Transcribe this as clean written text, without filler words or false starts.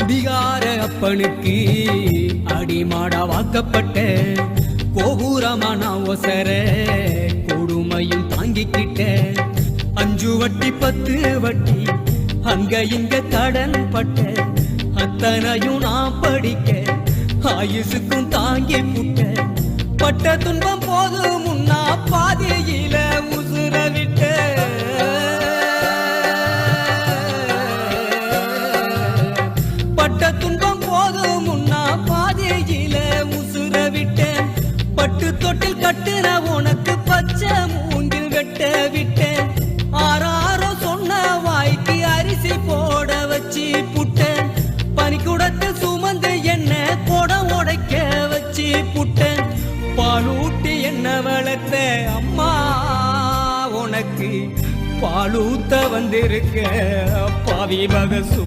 குடிகார அப்பனுக்கு அடிமாடா வாக்கப்பட்ட கோபுரமான ஒசர கொடுமையும் தாங்கிக்கிட்ட 5 வட்டி 10 வட்டி அங்க இங்க கடன் பட்ட அத்தனையும் நான் படிக்க ஆயுசுக்கும் தாங்கி புட்ட பட்ட துன்பம் போது முன்னா பாதையில உசுர விட்ட பட்ட துன்பம் போது முன்னா பாதையில உசுர விட்ட பட்டு தொட்டில் கட்டுற உனக்கு பச்சை மூங்கில் வெட்ட விட்டேன் ஆறாரோ சொன்ன வாய்க்கு அரிசி போட வச்சு புட்டேன் பனிக்குடத்தில் சுமந்து என்ன கொடம் உடைக்க வச்சு புட்டேன் பாலூட்டி என்ன வளர்த்த அம்மா உனக்கு பாலூத்த வந்திருக்க பாவி மகசு